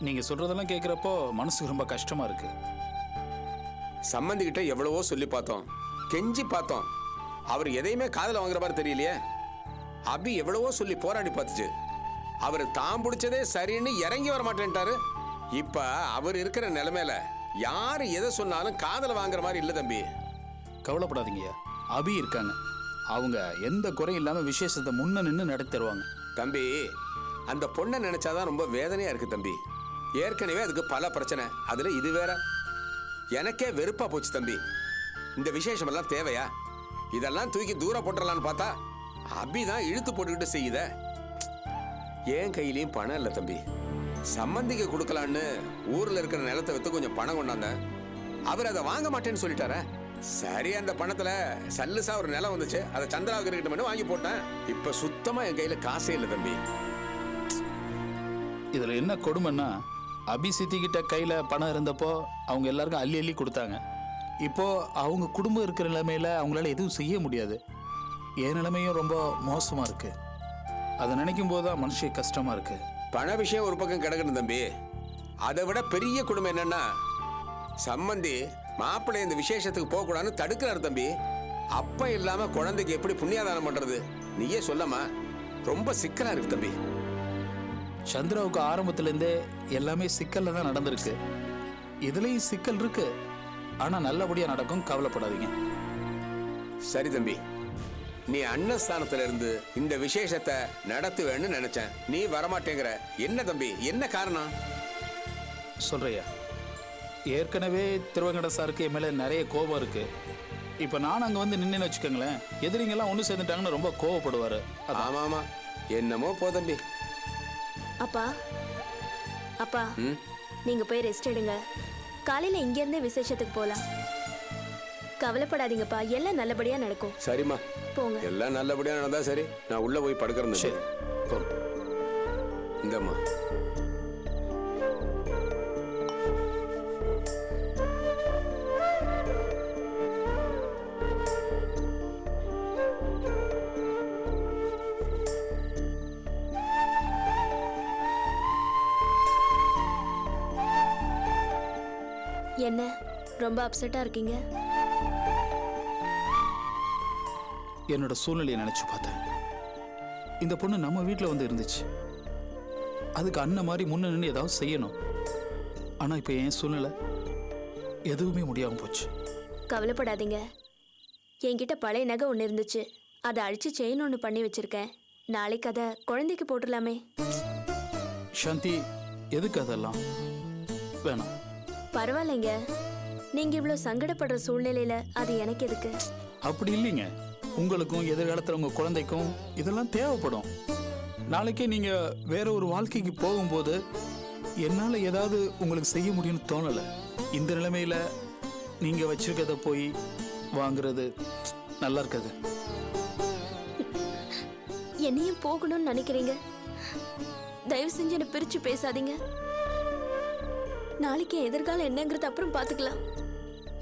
நீங்க சொல்றதெல்லாம் கேட்குறப்போ மனசுக்கு ரொம்ப கஷ்டமா இருக்கு. சம்மந்திக்கிட்ட எவ்வளவோ சொல்லி பார்த்தோம், கெஞ்சி பார்த்தோம். அவர் எதையுமே காதல வாங்குற மாதிரி தெரியலையே. அபி எவ்வளவோ சொல்லி போராடி பார்த்துச்சு. அவர் தான் பிடிச்சதே சரின்னு இறங்கி வர மாட்டேன்ட்டாரு. இப்ப அவர் இருக்கிற நிலைமையில யாரு எதை சொன்னாலும் காதல வாங்குற மாதிரி இல்லை தம்பி. கவலைப்படாதீங்கய்யா, அபி இருக்காங்க. அவங்க எந்த குறையும் இல்லாம விசேஷத்தை முன்ன நின்று நடத்தி தருவாங்க. தம்பி, அந்த பொண்ணை நினைச்சாதான் ரொம்ப வேதனையா இருக்கு தம்பி. ஏற்கனவே அதுக்கு பல பிரச்சனை, அதுல இது வேற. எனக்கே வெறுப்பா போச்சு தம்பி. இந்த விசேஷம் எல்லாம் தேவையா? இதெல்லாம் தூக்கி தூரம் போட்டுடலான்னு பார்த்தா அபிதான் இழுத்து போட்டுக்கிட்டு செய்யுத. ஏன் கையிலையும் பணம் இல்லை தம்பி. சம்மந்திக்கு கொடுக்கலான்னு ஊர்ல இருக்கிற நிலத்தை வித்து கொஞ்சம் பணம் கொண்டாந்த. அவர் அதை வாங்க மாட்டேன்னு சொல்லிட்டார. சரி, அந்த பணத்துல சல்லுசா ஒரு நிலம் வந்துச்சு, அதை சந்திராவுக்கு கிட்ட மட்டும் வாங்கி போட்டேன். இப்ப சுத்தமா என் கையில காசே இல்லை தம்பி. இதுல என்ன கொடுமைன்னா, அபி சித்திக்கிட்ட கையில பணம் இருந்தப்போ அவங்க எல்லாருக்கும் அள்ளி அள்ளி கொடுத்தாங்க. இப்போ அவங்க குடும்பம் இருக்கிற நிலைமையில அவங்களால எதுவும் செய்ய முடியாது. என் நிலைமையும் ரொம்ப மோசமா இருக்கு. அதை நினைக்கும் போதுதான் மனுஷன் கஷ்டமா இருக்கு. பண விஷயம் ஒரு பக்கம் கிடக்கணும் தம்பி. அதை விட பெரிய குடும்பம் என்னன்னா, சம்மந்தி மாப்பிள்ளை இந்த விசேஷத்துக்கு போக கூடாதுன்னு தடுக்கிறாரு தம்பி. அப்ப இல்லாம குழந்தைக்கு எப்படி புண்ணியாதானம் பண்றது? நீயே சொல்லமா. ரொம்ப சிக்கலா இருக்கு தம்பி. சந்திராவுக்கு ஆரம்பத்திலேருந்தே எல்லாமே சிக்கல்ல தான் நடந்திருக்கு. இதுலயும் சிக்கல் இருக்கு, ஆனா நல்லபடியா நடக்கும், கவலைப்படாதீங்க. சரி தம்பி, நீ அண்ணன் ஸ்தானத்துல இருந்து இந்த விசேஷத்தை நடத்துவேன்னு நினைச்சேன். நீ வரமாட்டேங்கிற. என்ன தம்பி, என்ன காரணம்? சொல்றியா? ஏற்கனவே திருவங்கட சாருக்கு என் மேல நிறைய கோபம் இருக்கு. இப்ப நான் அங்க வந்து நின்னு வச்சுக்கோங்களேன், எதிரிங்கெல்லாம் ஒண்ணு சேர்ந்துட்டாங்கன்னு ரொம்ப கோவப்படுவாரு. ஆமா ஆமா, என்னமோ போ தம்பி. அப்பா அப்பா, நீங்க போய் ரெஸ்ட் எடுங்க. காலையில இங்க இருந்தே விசேஷத்துக்கு போலாம். கவலைப்படாதீங்கப்பா, எல்லாம் நல்லபடியா நடக்கும். சரிம்மா, போங்க. எல்லாம் நல்லபடியா நடந்தா சரி. நான் உள்ள போய் படுக்கிறேன். சரி, போ. இந்தம்மா. என்ன ரொம்ப அப்செட்டா இருக்கீங்க? என்னோட சூழ்நிலையை நினைச்சு பார்த்தேன். இந்த பொண்ணு நம்ம வீட்டில் வந்து இருந்துச்சு. அதுக்கு அண்ணன் மாதிரி முன்ன நின்று ஏதாவது செய்யணும். ஆனா இப்ப என் சூழ்நிலை எதுவுமே முடியாம போச்சு. கவலைப்படாதீங்க. என்கிட்ட பழைய நகை ஒன்று இருந்துச்சு, அதை அழிச்சு செயின் ஒன்று பண்ணி வச்சிருக்கேன். நாளைக்கு அதை குழந்தைக்கு போட்டுடலாமே. சாந்தி, எதுக்கு அதெல்லாம்? வேணாம். பரவாயில்லைங்க, நீங்க இவ்வளவு சங்கடப்படுற சூழ்நிலையில அது எனக்கு எதுக்கு? அப்படி இல்லைங்க. உங்களுக்கும் எதிர்காலத்தில் உங்க குழந்தைக்கும் இதெல்லாம் தேவைப்படும். நாளைக்கே நீங்க வேற ஒரு வாழ்க்கைக்கு போகும்போது என்னால ஏதாவது உங்களுக்கு செய்ய முடியும்னு தோணல. இந்த நிலைமையில நீங்க வச்சிருக்கத போய் வாங்குறது நல்லா இருக்காது. என்னையும் போகணும்னு நினைக்கிறீங்க? தயவு செஞ்சு என்னை பிரிச்சு பேசாதீங்க. நாளைக்கு எதிர்காலம் என்னங்கிறது அப்புறம் பாத்துக்கலாம்.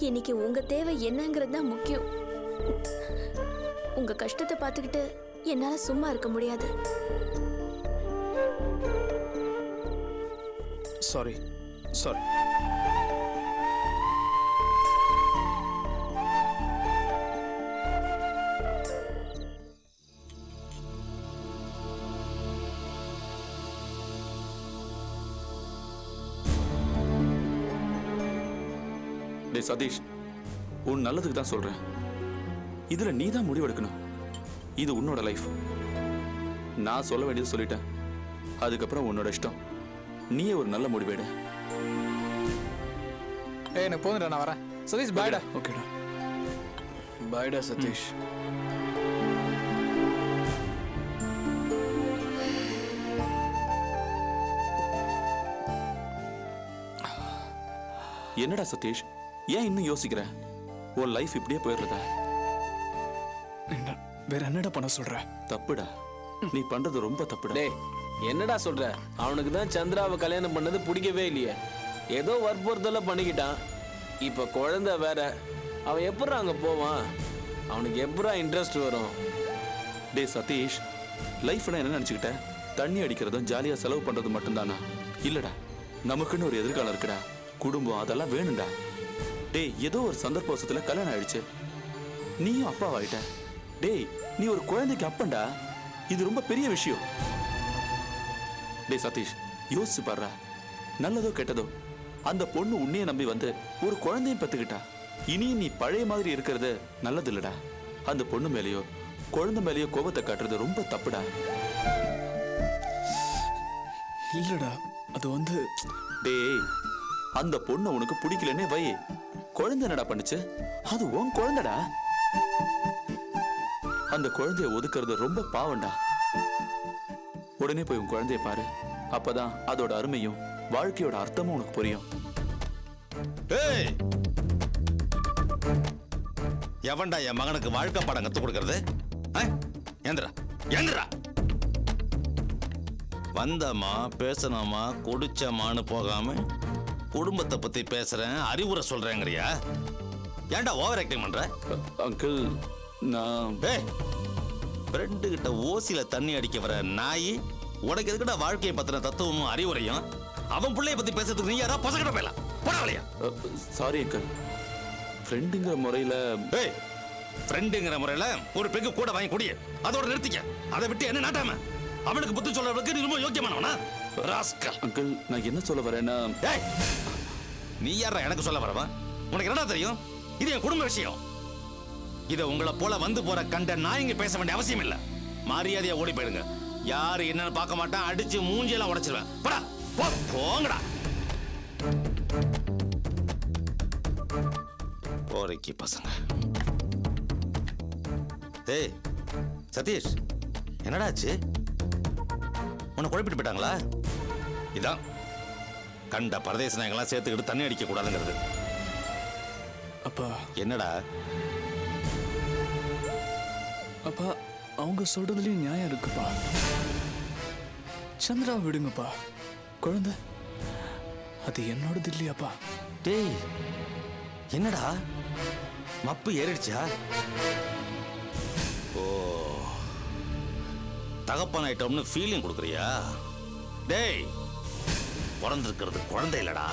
இன்னைக்கு உங்க தேவை என்னங்கிறது தான் முக்கியம். உங்க கஷ்டத்தை பார்த்துக்கிட்டு என்னால சும்மா இருக்க முடியாது. Sorry sorry. டேய் சதீஷ், உன் நல்லதுக்கு தான் சொல்றேன். இதுல நீ தான் முடிவெடுக்கணும். இது உன்னோட லைஃப். நான் சொல்ல வேண்டியது சொல்லிட்டேன். அதுக்கப்புறம் உன்னோட இஷ்டம். நீயே ஒரு நல்ல முடிவெடு. எனக்கு போதுடா, நான் வரேன். சதீஷ் பாய்டா. ஓகேடா, பாய்டா சதீஷ். என்னடா சதீஷ், ஏன் இன்னும் யோசிக்கிற? உன் லைஃப் இப்படியே போயிடுறதா? வேற என்னடா பண்ண சொல்ற? தப்புடா, நீ பண்றது ரொம்ப தப்புடா. டேய், என்னடா சொல்ற? அவனுக்கு தான் சந்திராவை கல்யாணம் பண்ணது பிடிக்கவே இல்லையே. ஏதோ வற்புறுத்தல பண்ணிக்கிட்டான். இப்ப குழந்தை வேற. அவன் எப்படா அங்க போவான்? அவனுக்கு எப்படா இன்ட்ரெஸ்ட் வரும்? டேய் சதீஷ், லைஃப்னா என்ன நினைச்சுக்கிட்ட? தண்ணி அடிக்கிறதும் ஜாலியா செலவு பண்றது மட்டும்தானா? இல்லடா, நமக்குன்னு ஒரு எதிர்காலம் இருக்குடா, குடும்பம் அதெல்லாம் வேணும்டா. டேய், ஏதோ ஒரு சந்தர்ப்பத்துல கல்யாணம் ஆயிடுச்சு, நீயும் அப்பாவாயிட்ட. டேய், நீ ஒரு குழந்தைக்கு அப்பன்டா, இது ரொம்ப பெரிய விஷயம். டேய் சதீஷ், யோசிச்சு பாருடா, நல்லதோ கெட்டதோ அந்த பொண்ணு உன்னைய நம்பி வந்து ஒரு குழந்தையும் பெத்துக்கிட்டா. இனியும் நீ பழைய மாதிரி இருக்கிறது நல்லது இல்லடா. அந்த பொண்ணு மேலேயோ குழந்தை மேலேயோ கோபத்தை காட்டுறது ரொம்ப தப்புடா. இல்லடா, அது வந்து டேய், அந்த பொண்ணு உனக்கு பிடிக்கலன்னே வை, குழந்தை என்னடா பண்ணுச்சு? அது உன் குழந்தைடா. அந்த குழந்தைய ஒதுக்குறது ரொம்ப பாவம்டா. உடனே போய் உன் குழந்தைய பாரு, அப்பதான் அதோட அருமையும் வாழ்க்கையோட அர்த்தமும் உனக்கு புரியும். ஏய், எவன்டா என் மகனுக்கு வாழ்க்கை பாடம் கத்து கொடுக்கறது? ஏந்திரா ஏந்திரா. வந்தமா பேசணுமா குடிச்சமான்னு போகாம குடும்பத்தை பத்தி பேசுறேன், அறிவுரை சொல்றேங்கறியா? ஏன்டா ஓவர் ஆக்டிங் பண்ற? அங்கிள், நான் ஏய், ஃப்ரெண்டு கிட்ட ஓசில தண்ணி அடிக்க வர நாய், உனக்கு எதுக்குடா வாழ்க்கையை பத்தின தத்துவமும் அறிவுரையும்? அவன் பிள்ளைய பத்தி பேசுறதுக்கு நீ யாரா பசங்கிட்ட போயலாம் போடாவலையா? சாரி அங்கிள், ஃப்ரெண்டுங்கிற முறையில. ஏய், ஃப்ரெண்டுங்கிற முறையில ஒரு பெக்கு கூட வாங்கி குடிய, அதோட நிறுத்திக்க. அதை விட்டு என்ன நாட்டாம அவனுக்கு புத்தி சொல்றதுக்கு நீ ரொம்ப யோக்கியமானவனா? ராஸ்கல். அங்கிள், நான் என்ன சொல்ல வரேன்னா, ஏய், நீ யாரா எனக்கு சொல்ல வரவன்? உனக்கு என்னடா தெரியும்? இது என் குடும்ப விஷயம். இதை உங்களை போல வந்து போற கண்ட நாய்ங்க பேச வேண்டிய அவசியம் இல்ல. மரியாதையா ஓடி போயிடுங்க. யாரு என்னன்னு பார்க்க மாட்டான், அடிச்சு மூஞ்சியெல்லாம் உடைச்சிருவேன். போடா, போங்கடா. போரைக்கு பசங்க. ஏய் சதீஷ், என்னடாச்சு? உன்னை குழப்பிட்டு போயிட்டாங்களா? இதான் கண்ட பரதேச நாயங்களாம் சேர்த்துக்கிட்டு தண்ணி அடிக்க கூடாதுங்கிறது. அப்பா, என்னடா? அப்பா, அவங்க சொல்றதுலயும் நியாயம் இருக்குப்பா. சந்திரா விடுங்கப்பா, குழந்தை அது என்னோடது இல்லையாப்பா? டேய், என்னடா மப்பு ஏறிடுச்சா? ஓ, தகப்பன் ஐட்டம்னு ஃபீலிங் கொடுக்குறியா? டேய், பிறந்திருக்கிறது குழந்தை இல்லடா,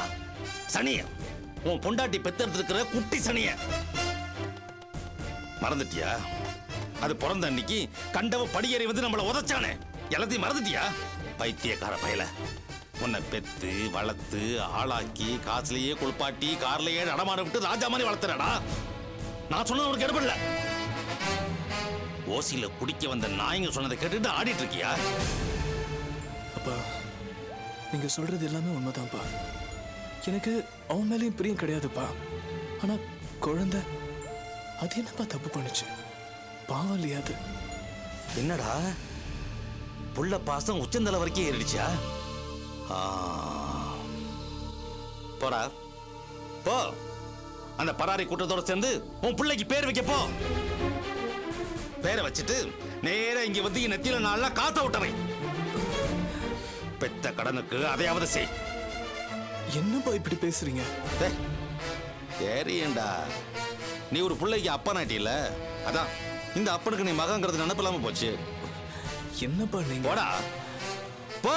சனிய. உன் பொண்டாட்டி பெத்தெடுத்திருக்கிற குட்டி சனிய மறந்துட்டியா? அது பிறந்த அன்னைக்கு கண்டவ படியேறி வந்து நம்மளை உதைச்சானே, எல்லாத்தையும் மறந்துட்டியா? பைத்தியக்கார பயல, உன்னை பெத்து வளர்த்து ஆளாக்கி காசுலயே குளிப்பாட்டி கார்லயே நடமாட விட்டு ராஜா மாதிரி வளர்த்துறடா. நான் சொன்னது உனக்கு எடுபடல. ஓசியில குடிக்க வந்த நாய்ங்க சொன்னதை கேட்டுட்டு ஆடிட்டு இருக்கியா? அப்பா, நீங்க சொல்றது எல்லாமே உண்மைதான்ப்பா. எனக்கு அவன் மேலேயும் பிரியம் கிடையாதுப்பா. ஆனா குழந்தை அது என்னப்பா தப்பு பண்ணுச்சு? பாவம் இல்லையா அது? என்னடா புள்ள பாசம் உச்சந்தலை வரைக்கும் ஏறிடுச்சா? போடா போ, அந்த பராரி கூட்டத்தோட சேர்ந்து உன் பிள்ளைக்கு பேர் வைக்க போ. பேரை வச்சுட்டு நேரா இங்க வந்து நெத்தியில நாளா காத்த விட்டவை. பெத்த கடனுக்கு அதையாவது செய். என்னப்பா இப்படி பேசுறீங்க? ஏறியண்டா, நீ ஒரு பிள்ளைக்கு அப்பா நாட்டில, அதான் இந்த அப்பனுக்கு நீ மகங்கிறது நினைப்பில்லாம போச்சு. என்னப்பா நீங்க? போடா போ,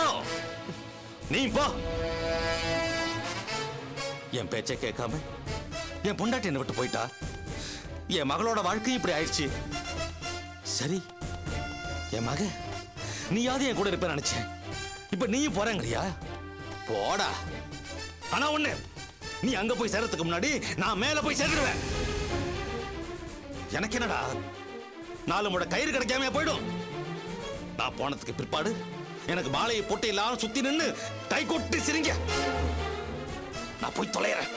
நீ போ. என் பேச்சை கேட்காம என் பொண்டாட்டி என்னை விட்டு போயிட்டா. என் மகளோட வாழ்க்கை இப்படி ஆயிடுச்சு. சரி, என் மக நீயாவது என் கூட இருப்ப நினைச்சேன். இப்ப நீயும் போறேங்கறியா? போடா. ஆனா ஒண்ணு, நீ அங்க போய் சேர்றதுக்கு முன்னாடி நான் மேல போய் சேர்ந்துடுவேன். எனக்கு என்னடா, 4 முட கயிறு கிடைக்காம போயிடும். நான் போனதுக்கு பிற்பாடு எனக்கு மாலையை போட்டு எல்லாரும் சுத்தி நின்னு கை கொட்டி சிரிங்க. நான் போய் தொலைறேன்.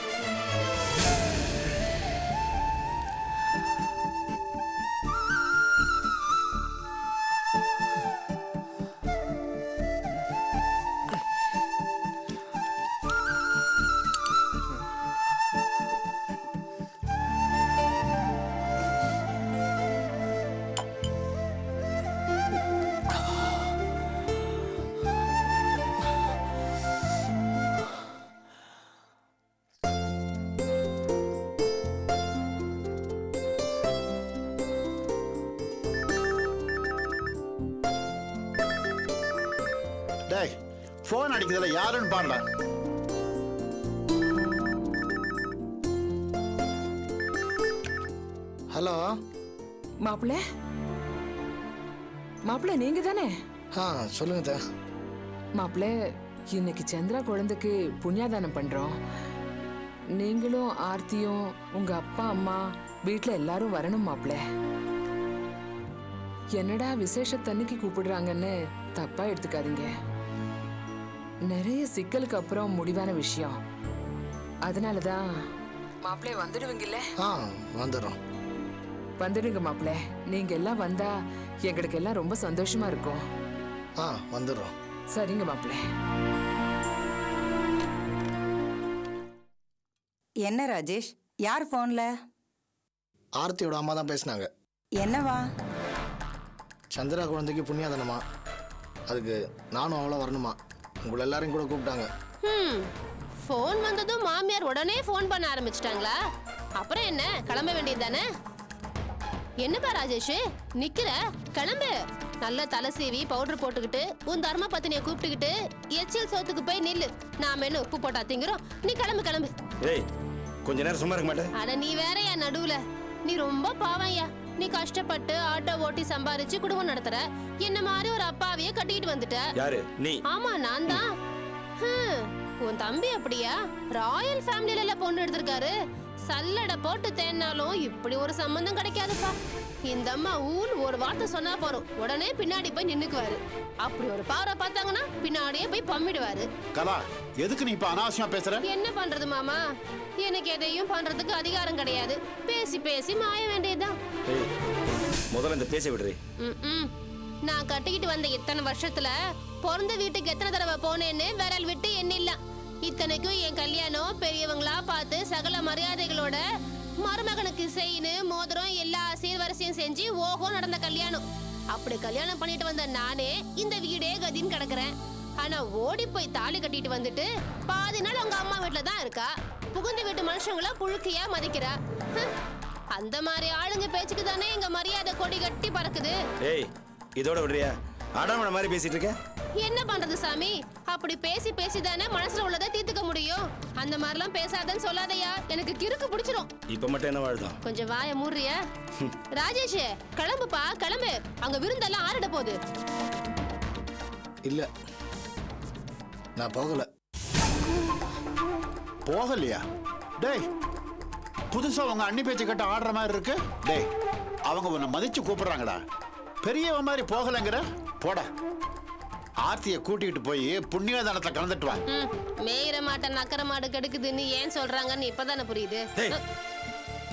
டேய், போன் அடிக்கிறதுல யாருன்னு பாருடா. ஹலோ. மாப்பிள்ள மாப்பிள்ள நீங்க தானே? சொல்லுங்க தா. மாப்பிள்ள இன்னைக்கு சந்திரா குழந்தைக்கு புண்ணியாதானம் பண்றோம். நீங்களும் ஆர்த்தியும் உங்க அப்பா அம்மா வீட்ல எல்லாரும் வரணும் மாப்பிள்ள. என்னடா விசேஷத்தன்னைக்கு கூப்பிடுறாங்கன்னு தப்பா எடுத்துக்காதீங்க. நிறைய சிக்கலுக்கு அப்புறம் முடிவான விஷயம். அதனாலதான் மாப்பிள்ளை வந்துடுவீங்கல்ல? வந்துடுறோம். வந்துடுங்க மாப்பிள்ள. நீங்க எல்லாம் வந்தா எங்களுக்கு எல்லாம் ரொம்ப சந்தோஷமா இருக்கும். வந்துடுறோம். சரிங்க மாப்பிள்ள. என்ன ராஜேஷ், யார் போன்ல? ஆர்த்தியோட அம்மா தான் பேசினாங்க. என்னவா? சந்திரா குழந்தைக்கு புண்ணியாதனமா, அதுக்கு நானும் அவ்வளோ வரணுமா, உங்களை எல்லாரையும் கூட கூப்பிட்டாங்க. ஃபோன் வந்ததும் மாமியார் உடனே ஃபோன் பண்ண ஆரம்பிச்சிட்டாங்களா? அப்புறம் என்ன, கிளம்ப வேண்டியது தானே? என்னப்பா ராஜேஷ் நிக்கிற? கிளம்பு. நல்ல தலை சீவி பவுடர் போட்டுக்கிட்டு உன் தர்ம பத்தினியை கூப்பிட்டுக்கிட்டு எச்சில் சோத்துக்கு போய் நில்லு. நாம என்ன உப்பு போட்டா திங்கிறோம்? நீ கிளம்பு கிளம்பு. ஏய், கொஞ்ச நேரம் சும்மா இருக்க மாட்டேன். அட நீ வேற என் நடுவுல. நீ ரொம்ப பாவம்யா. நீ கஷ்டப்பட்டு ஆட்டோ ஓட்டி சம்பாரிச்சு குடும்பம் நடத்துற. என்ன மாதிரி ஒரு அப்பாவையே கட்டிட்டு வந்துட்ட. யாரு நீ? ஆமா நான் தான். உன் தம்பி அப்படியா? ராயல் ஃபேமிலில பொண்ணு எடுத்திருக்காரு. சல்லடை போட்டு தேனாலும் இப்படி ஒரு சம்பந்தம் கிடைக்காதுப்பா. இந்த அம்மா ஊன் ஒரு வார்த்தை சொன்னா போறோம், உடனே பின்னாடி போய் நின்னுக்குவாரு. அப்படி ஒரு பாறை பார்த்தாங்கன்னா பின்னாடியே போய் பம்மிடுவாரு. கலா, எதுக்கு நீ இப்ப அனாவசியமா பேசுற? என்ன பண்றது மாமா, எனக்கு எதையும் பண்றதுக்கு அதிகாரம் கிடையாது. பேசி பேசி மாய வேண்டியதுதான். முதல்ல இந்த பேச விடுறே. நான் கட்டிக்கிட்டு வந்த இத்தனை வருஷத்துல பிறந்த வீட்டுக்கு எத்தனை தடவை போனேன்னு விரல் விட்டு எண்ணில்ல. இத்தனைக்கும் என் கல்யாணம் பெரியவங்களா பார்த்து சகல மரியாதைகளோட மருமகனுக்கு செயினு மோதிரம் எல்லா சீர்வரிசையும் செஞ்சு ஓஹோ நடந்த கல்யாணம். அப்படி கல்யாணம் பண்ணிட்டு வந்த நானே இந்த வீடே கதின்னு கிடக்குறேன். ஆனா ஓடி போய் தாலி கட்டிட்டு வந்துட்டு பாதி நாள் உங்க அம்மா வீட்டுல தான் இருக்கா. புகுந்த வீட்டு மனுஷங்கள புழுக்கையா மதிக்கிறா. அந்த மாதிரி ஆளுங்க பேச்சுக்கு தானே எங்க மரியாதை கொடி கட்டி பறக்குது. ஏய், இதோட விடுறியா? அடமண மாதிரி பேசிட்டு இருக்க. என்ன பண்றது சாமி, அப்படி பேசி பேசி தானே மனசுல உள்ளதை தீர்த்துக்க முடியும். அந்த மாதிரிலாம் பேசாதன்னு சொல்லாதையா, எனக்கு கிறுக்கு பிடிச்சிரும். இப்ப மட்டும் என்ன வாழ்தான்? கொஞ்சம் வாய மூடுறியா? ராஜேஷ் கிளம்புப்பா கிளம்பு, அங்க விருந்தெல்லாம் ஆறிட போகுது. இல்ல, நான் போகல. போகலையா? டேய், புதுசா உங்க அண்ணி பேச்சு கட்ட ஆடுற மாதிரி இருக்கு. டேய், அவங்க உன்னை மதிச்சு கூப்பிடுறாங்கடா. பெரியவ மாதிரி போகலங்கிற போடா. ஆர்த்தியை கூட்டிட்டு போய் புண்ணியதானத்துல கலந்துட்டு வா. மேயிற மாட்ட நக்கர மாடு கெடுக்குதுன்னு ஏன் சொல்றாங்கன்னு இப்பதானே புரியுது.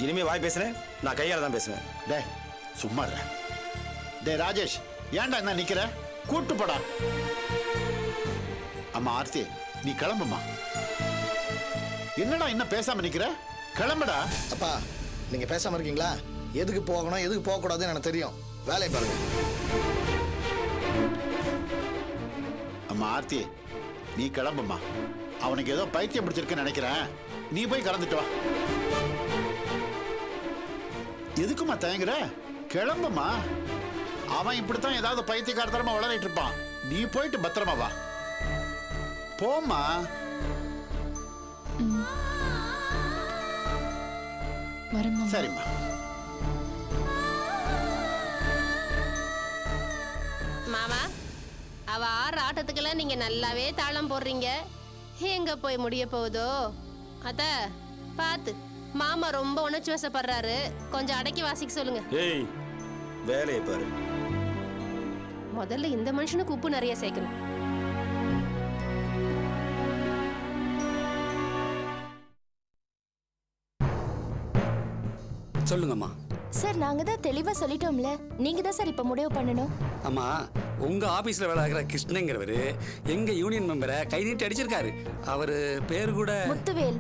இனிமே வாய் பேசுறேன், நான் கையால தான் பேசுவேன். டேய் சும்மா இரு. டேய் ராஜேஷ், ஏன்டா என்ன நிக்கிற? கூட்டு போடா. அம்மா ஆர்த்தி, நீ கிளம்புமா. என்னடா இன்னும் பேசாம நிக்கிற? கிளம்புடா. அப்பா, நீங்க பேசாம இருக்கீங்களா? எதுக்கு போகணும் எதுக்கு போக கூடாதுன்னு எனக்கு தெரியும். வேலையை பாருங்க. அம்மா ஆர்த்தி, நீ கிளம்புமா. அவனுக்கு ஏதோ பைத்தியம் பிடிச்சிருக்குன்னு நினைக்கிறேன். நீ போய் கலந்துட்டு வா. எதுக்குமா தயங்குற? கிளம்புமா. அவன் இப்படித்தான் ஏதாவது பைத்தியக்காரத்தனமா வளரிட்டு இருப்பான். நீ போயிட்டு பத்திரமா வா. போம்மா. சரிம்மா. மாமா, அவ ஆடுற ஆட்டத்துக்கெல்லாம் நீங்க நல்லாவே தாளம் போடுறீங்க. எங்க போய் முடிய போகுதோ? அத்த பாத்து, மாமா ரொம்ப உணர்ச்சி வசப்படுறாரு, கொஞ்சம் அடக்கி வாசிக்க சொல்லுங்க. ஏய், வேலையை பாரு. முதல்ல இந்த மனுஷனுக்கு உப்பு நிறைய சேர்க்கணும். சொல்லுங்கம்மா. சார், நாங்க தான் தெளிவா சொல்லிட்டோம்ல, நீங்க தான் சார் இப்ப முடிவு பண்ணணும். அம்மா, உங்க ஆபீஸ்ல வேலை ஆகிற கிருஷ்ணங்கிறவரு எங்க யூனியன் மெம்பரை கை நீட்டி அடிச்சிருக்காரு. அவரு பேரு கூட முத்துவேல்.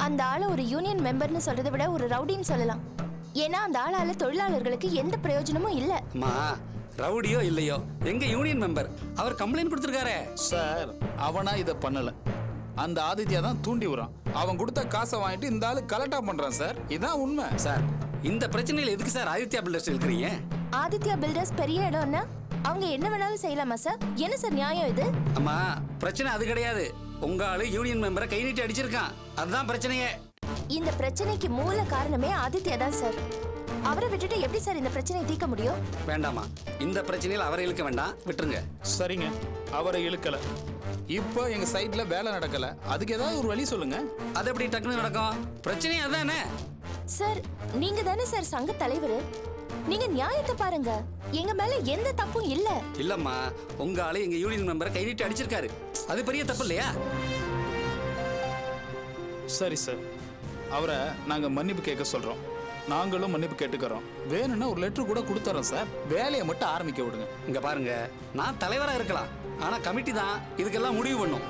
அந்த ஆளு ஒரு யூனியன் மெம்பர்னு சொல்றதை விட ஒரு ரவுடின்னு சொல்லலாம். ஏன்னா அந்த ஆளால தொழிலாளர்களுக்கு எந்த பிரயோஜனமும் இல்ல. அம்மா, ரவுடியோ இல்லையோ எங்க யூனியன் மெம்பர், அவர் கம்ப்ளைண்ட் கொடுத்திருக்காரே. சார், அவனா இதை பண்ணல, அந்த ஆதித்யா தான் தூண்டி விடுறான். அவன் கொடுத்த காசை வாங்கிட்டு இந்த ஆளு கலெக்டா பண்றான் சார். இதான் உண்மை சார். இந்த பிரச்சனையில எதுக்கு சார் ஆதித்யா பில்டர்ஸ் இருக்கிறீங்க? ஆதித்யா பில்டர்ஸ் பெரிய இடம்னா அவங்க என்ன வேணாலும் செய்யலாமா சார்? என்ன சார் நியாயம் இது? அம்மா, பிரச்சனை அது கிடையாது. உங்க ஆளு யூனியன் மெம்பரை கை நீட்டி அடிச்சிருக்கான், அதுதான் பிரச்சனையே. இந்த பிரச்சனைக்கு மூல காரணமே ஆதித்யா தான் சார். அவரை விட்டுட்டு எப்படி சார் இந்த பிரச்சனையை தீர்க்க முடியும்? வேண்டாமா, இந்த பிரச்சனையில் அவரை இழுக்க வேண்டாம், விட்டுருங்க. சரிங்க, அவரை இழுக்கல. இப்போ எங்க சைட்ல வேலை நடக்கல. அதுக்கு ஏதாவது ஒரு வழி சொல்லுங்க. அது எப்படி டக்குன்னு நடக்கும்? பிரச்சனையே அதானே. சார், நீங்க தானே சார் சங்க தலைவர். நீங்க நியாயத்தை பாருங்க. எங்க மேல எந்த தப்பும் இல்ல. இல்லம்மா, உங்க ஆளு எங்க யூனியன் மெம்பரை கை நீட்டி அடிச்சிருக்காரு. அது பெரிய தப்பு இல்லையா? சரி சார், அவரை நாங்க மன்னிப்பு கேட்க சொல்றோம். நாங்களும் மன்னிப்பு கேட்டுக்கிறோம். வேணும்னா ஒரு லெட்டர் கூட கொடுத்துறோம் சார். வேலையை மட்டும் ஆரம்பிக்க விடுங்க. இங்க பாருங்க, நான் தலைவரா இருக்கலாம், ஆனா கமிட்டி தான் இதுக்கெல்லாம் முடிவு பண்ணும்.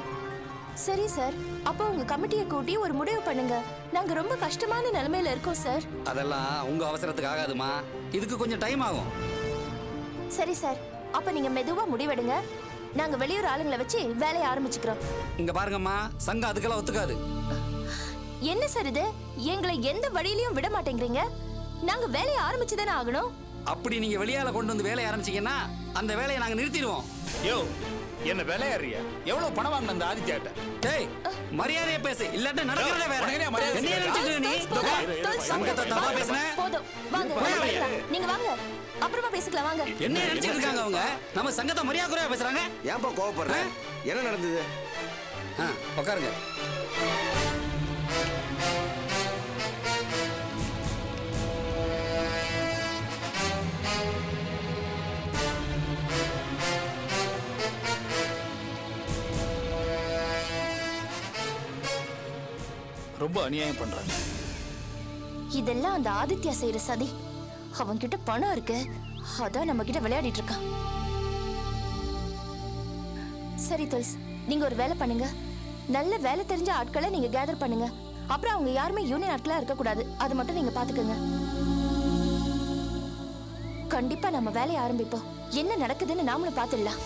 சரி சார், அப்போ உங்க கமிட்டியை கூட்டி ஒரு முடிவு பண்ணுங்க. நாங்க ரொம்ப கஷ்டமான நிலைமையில இருக்கோம் சார். அதெல்லாம் உங்க அவசரத்துக்கு ஆகாதுமா, இதுக்கு கொஞ்சம் டைம் ஆகும். சரி சார், அப்ப நீங்க மெதுவா முடிவெடுங்க. நாங்க வெளியூர் ஆளுங்களை வச்சு வேலையை ஆரம்பிச்சுக்கிறோம். இங்க பாருங்கம்மா, சங்கம் அதுக்கெல்லாம் ஒத்துக்காது. என்ன சார் இது? எங்களை எந்த வழியிலயும் விட மாட்டேங்கிறீங்க. நாங்க வேலையை ஆரம்பிச்சுதானே ஆகணும். அப்படி நீங்க வெளியால கொண்டு வந்து வேலையை ஆரம்பிச்சீங்கன்னா அந்த வேலையை நாங்க நிறுத்திடுவோம். யோ, என்ன விளையாடுறியா? எவ்வளவு பணம் வாங்கின அந்த ஆதித்யாட்ட? டேய், மரியாதையா பேசு, இல்லாட்ட நடக்கிறதே வேற. என்ன நினைச்சிட்டு நீ? சங்கத்தை தப்பா பேசுன? போதும், வாங்க. நீங்க வாங்க, அப்புறமா பேசிக்கலாம். வாங்க. என்ன நினைச்சிட்டு இருக்காங்க அவங்க? நம்ம சங்கத்தை மரியாதை குறைவா பேசுறாங்க. ஏன்பா கோவப்படுற? என்ன நடந்தது? உட்காருங்க. ரொம்ப அநியாயம் பண்றாங்க. இதெல்லாம் அந்த ஆதித்யா செய்யற சதி. அவன்கிட்ட பணம் இருக்கு, அதான் நம்ம கிட்ட விளையாடிட்டு இருக்கான். சரி துல்ஸ், நீங்க ஒரு வேலை பண்ணுங்க. நல்ல வேலை தெரிஞ்ச ஆட்களை நீங்க கேதர் பண்ணுங்க. அப்புறம் அவங்க யாருமே யூனியன் ஆட்களா இருக்க கூடாது. அது மட்டும் நீங்க பாத்துக்கோங்க. கண்டிப்பா நம்ம வேலையை ஆரம்பிப்போம். என்ன நடக்குதுன்னு நாமளும் பாத்துடலாம்.